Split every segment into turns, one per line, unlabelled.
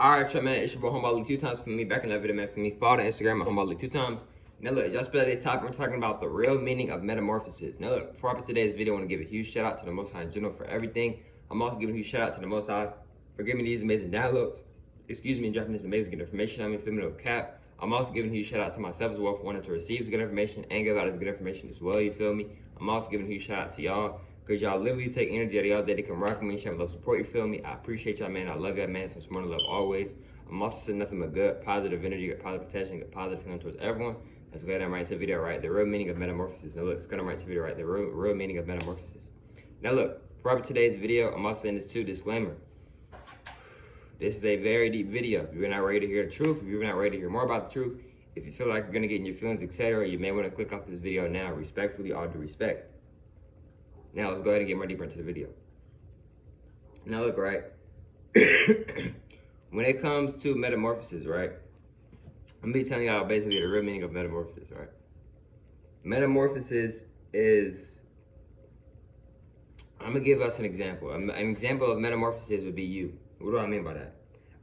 Alright, man, it's your boy Homeball League 2 times for me. Back in that video, man, for me. Follow the Instagram at Homeball League 2 times. Now look, just for today's topic, we're talking about the real meaning of metamorphosis. Now look, before I put today's video, I want to give a huge shout out to the Most High in general for everything. I'm also giving a huge shout out to the Most High for giving me these amazing downloads. Excuse me, and dropping this amazing good information on me, filming no cap. I'm also giving a huge shout out to myself as well for wanting to receive good information and give out this good information as well, you feel me? I'm also giving a huge shout out to y'all, because y'all literally take energy out of y'all day to come rock with me, share my love, support, you feel me? I appreciate y'all, man. I love y'all, man. Some smart love always. I'm also saying nothing but good, positive energy, good positive attention, good positive feeling towards everyone. Let's go ahead and write into the video, right? The real meaning of metamorphosis. Now look, it's gonna write into the video, right? The real meaning of metamorphosis. Now look, for today's video, I'm also saying this too, disclaimer. This is a very deep video. If you're not ready to hear the truth, if you're not ready to hear more about the truth, if you feel like you're gonna get in your feelings, etc., you may want to click off this video now. Respectfully, all due respect. Now let's go ahead and get more deeper into the video. Now look, right? When it comes to metamorphosis, right? I'm gonna be telling y'all basically the real meaning of metamorphosis, right? Metamorphosis is, I'm gonna give us an example. An example of metamorphosis would be you. What do I mean by that?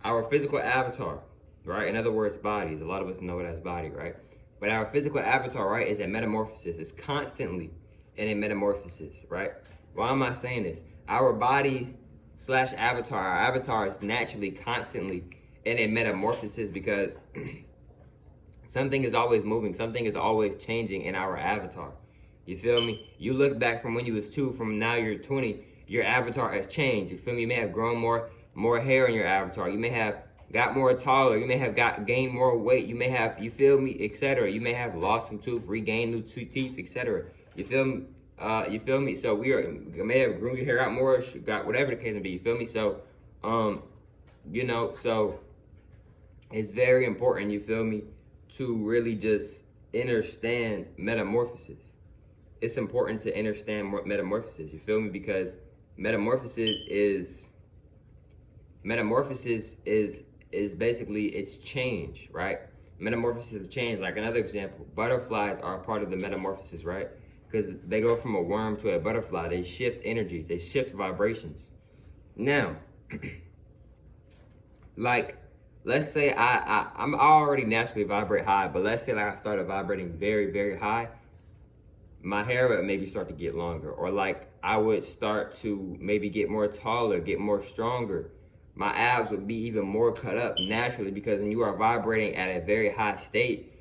Our physical avatar, right? In other words, bodies. A lot of us know it as body, right? But our physical avatar, right, is a metamorphosis. It's constantly in a metamorphosis, right? Why am I saying this? Our body / avatar, our avatar is naturally constantly in a metamorphosis because something is always moving, something is always changing in our avatar. You feel me? You look back from when you was 2, from now you're 20, your avatar has changed. You feel me? You may have grown more hair in your avatar. You may have got more taller. You may have gained more weight. You may have, you feel me, etc. You may have lost some tooth, regained new teeth, etc. You feel me? You feel me? So you may have grew your hair out more, got whatever the case may be. You feel me? So, you know, so it's very important, you feel me, to really just understand metamorphosis. It's important to understand metamorphosis, you feel me? Because metamorphosis is basically, it's change, right? Metamorphosis is change. Like another example, butterflies are a part of the metamorphosis, right? Because they go from a worm to a butterfly. They shift energies, they shift vibrations. Now, like, let's say I already naturally vibrate high, but let's say like I started vibrating very, very high, my hair would maybe start to get longer, or like I would start to maybe get more taller, get more stronger. My abs would be even more cut up naturally, because when you are vibrating at a very high state,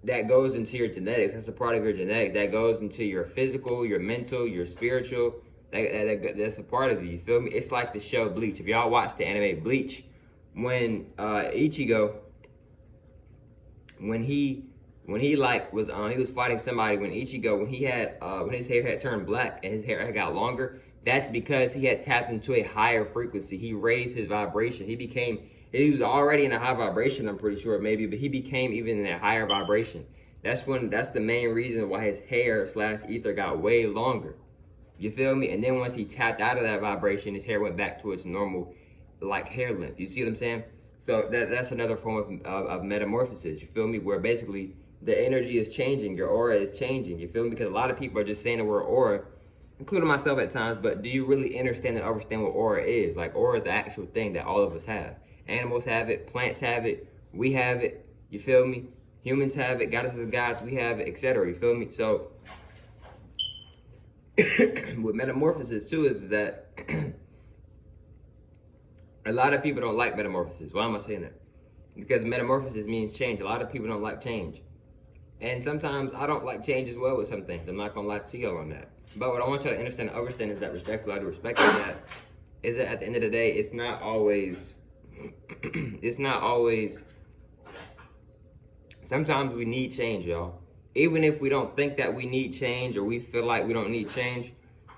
that goes into your genetics. That's a part of your genetics. That goes into your physical, your mental, your spiritual. That's a part of you. You feel me? It's like the show Bleach. If y'all watch the anime Bleach, when Ichigo, when he like was he was fighting somebody, when Ichigo, when his hair had turned black and his hair had got longer, that's because he had tapped into a higher frequency. He raised his vibration. He was already in a high vibration, I'm pretty sure, maybe, but he became even in a higher vibration. That's the main reason why his hair / ether got way longer. You feel me? And then once he tapped out of that vibration, his hair went back to its normal, like, hair length. You see what I'm saying? So that's another form of metamorphosis. You feel me? Where basically the energy is changing, your aura is changing. You feel me? Because a lot of people are just saying the word aura, including myself at times, but do you really understand and understand what aura is? Like, aura is the actual thing that all of us have. Animals have it, plants have it, we have it, you feel me? Humans have it, goddesses and gods, we have it, etc. You feel me? So, with metamorphosis too is that a lot of people don't like metamorphosis. Why am I saying that? Because metamorphosis means change. A lot of people don't like change. And sometimes I don't like change as well with some things. I'm not gonna lie to y'all on that. But what I want y'all to understand and understand is that respectfully, I do respect that, is that at the end of the day, it's not always, sometimes we need change, y'all. Even if we don't think that we need change, or we feel like we don't need change,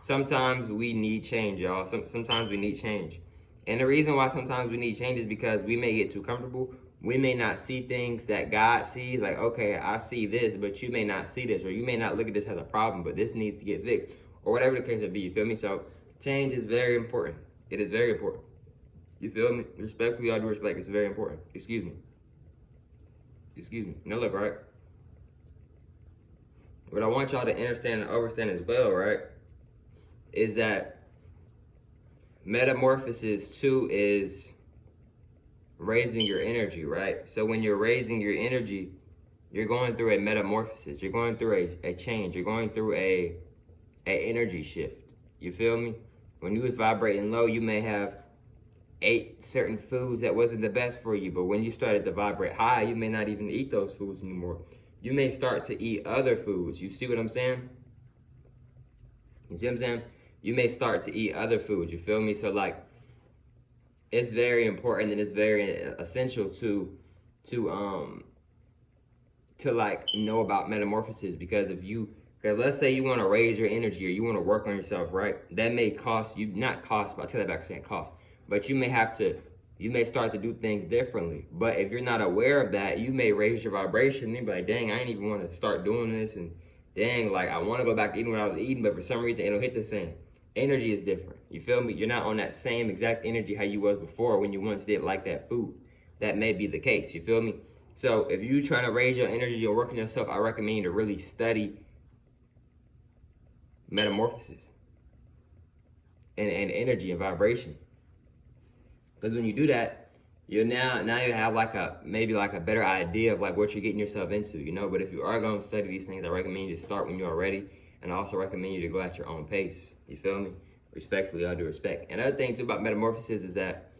sometimes we need change, y'all. Sometimes we need change. And the reason why sometimes we need change is because we may get too comfortable. We may not see things that God sees. Like, okay, I see this, but you may not see this, or you may not look at this as a problem, but this needs to get fixed, or whatever the case may be. You feel me? So change is very important. It is very important. You feel me? Respectfully, all due respect, it's very important. Excuse me. Now look, right? What I want y'all to understand and understand as well, right, is that metamorphosis too is raising your energy, right? So when you're raising your energy, you're going through a metamorphosis. You're going through a change. You're going through a energy shift. You feel me? When you was vibrating low, you may have ate certain foods that wasn't the best for you, but when you started to vibrate high, you may not even eat those foods anymore. You may start to eat other foods. You see what I'm saying? You see what I'm saying? You may start to eat other foods. You feel me? So like, it's very important and it's very essential to like know about metamorphosis, because let's say you want to raise your energy or you want to work on yourself, right? That may cost you, not cost, but I'll tell that back saying cost. But you may start to do things differently. But if you're not aware of that, you may raise your vibration and be like, dang, I ain't even want to start doing this. And dang, like I want to go back to eating what I was eating, but for some reason it don't hit the same. Energy is different. You feel me? You're not on that same exact energy how you was before when you once did like that food. That may be the case. You feel me? So if you're trying to raise your energy or work on yourself, I recommend you to really study metamorphosis and energy and vibration. Because when you do that, you have like maybe a better idea of like what you're getting yourself into, you know. But if you are going to study these things, I recommend you to start when you're ready, and I also recommend you to go at your own pace. You feel me? Respectfully, all due respect. Another thing too about metamorphosis is that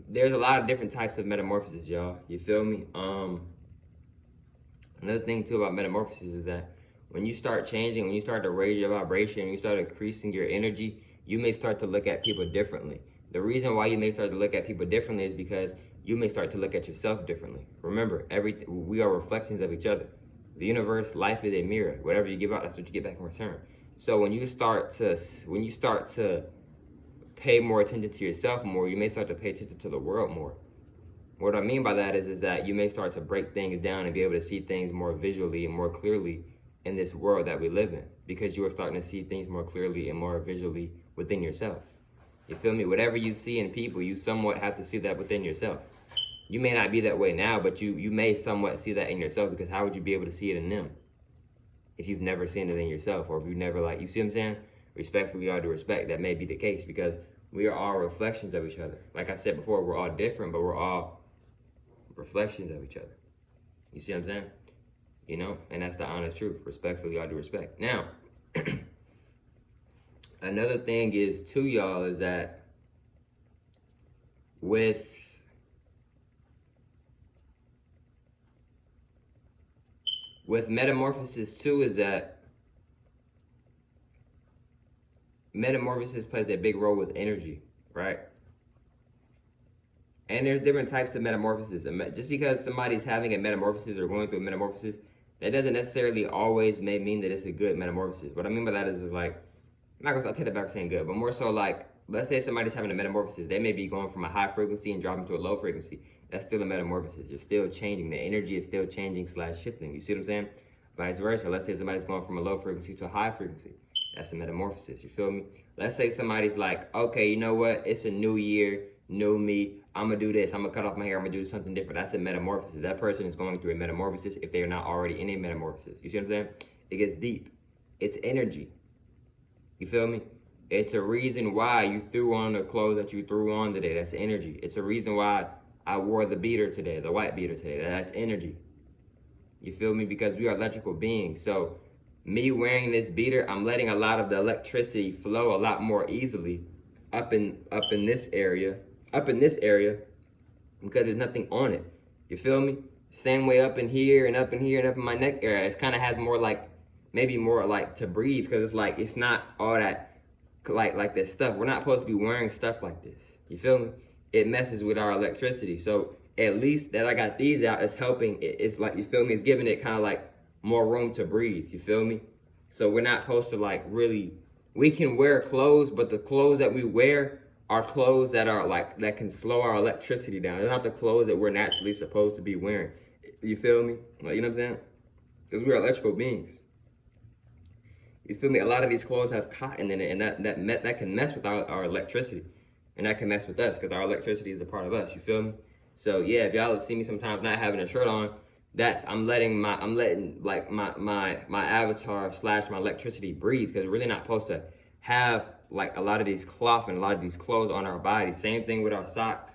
there's a lot of different types of metamorphosis, y'all. You feel me? Another thing too about metamorphosis is that when you start changing, when you start to raise your vibration, when you start increasing your energy, you may start to look at people differently. The reason why you may start to look at people differently is because you may start to look at yourself differently. Remember, we are reflections of each other. The universe, life is a mirror. Whatever you give out, that's what you get back in return. So when you start to pay more attention to yourself more, you may start to pay attention to the world more. What I mean by that is that you may start to break things down and be able to see things more visually and more clearly in this world that we live in, because you are starting to see things more clearly and more visually within yourself. You feel me? Whatever you see in people, you somewhat have to see that within yourself. You may not be that way now, but you may somewhat see that in yourself, because how would you be able to see it in them if you've never seen it in yourself, or if you've never, like, you see what I'm saying? Respectfully, all due respect, that may be the case, because we are all reflections of each other. Like I said before, we're all different, but we're all reflections of each other. You see what I'm saying? You know, and that's the honest truth. Respectfully, all due respect. Now, another thing is too, y'all, is that with metamorphosis too, is that metamorphosis plays a big role with energy, right? And there's different types of metamorphosis. Just because somebody's having a metamorphosis or going through a metamorphosis, that doesn't necessarily always may mean that it's a good metamorphosis. What I mean by that is like, I'm not gonna, I'll take it back saying good, but more so like, let's say somebody's having a metamorphosis. They may be going from a high frequency and dropping to a low frequency. That's still a metamorphosis. You're still changing. The energy is still changing / shifting. You see what I'm saying? Vice versa. Let's say somebody's going from a low frequency to a high frequency. That's a metamorphosis. You feel me? Let's say somebody's like, okay, you know what? It's a new year, new me. I'm gonna do this. I'm gonna cut off my hair. I'm gonna do something different. That's a metamorphosis. That person is going through a metamorphosis if they are not already in a metamorphosis. You see what I'm saying? It gets deep. It's energy. You feel me? It's a reason why you threw on the clothes that you threw on today. That's energy. It's a reason why I wore the beater today, the white beater today. That's energy. You feel me? Because we are electrical beings. So me wearing this beater, I'm letting a lot of the electricity flow a lot more easily up in this area, because there's nothing on it. You feel me? Same way up in here and up in here and up in my neck area. It kind of has more like, maybe more like to breathe, because it's like, it's not all that like this stuff. We're not supposed to be wearing stuff like this. You feel me? It messes with our electricity. So at least that I got these out, it's helping. It's like, you feel me? It's giving it kind of like more room to breathe. You feel me? So we're not supposed to like really, we can wear clothes, but the clothes that we wear are clothes that are like, that can slow our electricity down. They're not the clothes that we're naturally supposed to be wearing. You feel me? Like, you know what I'm saying? Because we're electrical beings. You feel me? A lot of these clothes have cotton in it, and that can mess with our electricity. And that can mess with us, because our electricity is a part of us. You feel me? So yeah, if y'all see me sometimes not having a shirt on, that's, I'm letting like my avatar / my electricity breathe, because we're really not supposed to have like a lot of these cloth and a lot of these clothes on our body. Same thing with our socks.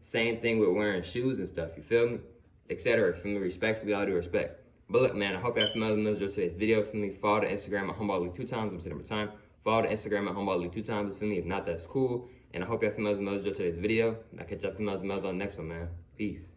Same thing with wearing shoes and stuff, you feel me? Etc. Feel me? Respectfully, all due respect. But look, man, I hope y'all familiar with today's video. Feel me? Follow the Instagram at Homeball League 2 times. I'm saying it time. Follow the Instagram at Homeball League 2 times. Feel me? If not, that's cool. And I hope y'all familiar with today's video. And I'll catch y'all familiar on the next one, man. Peace.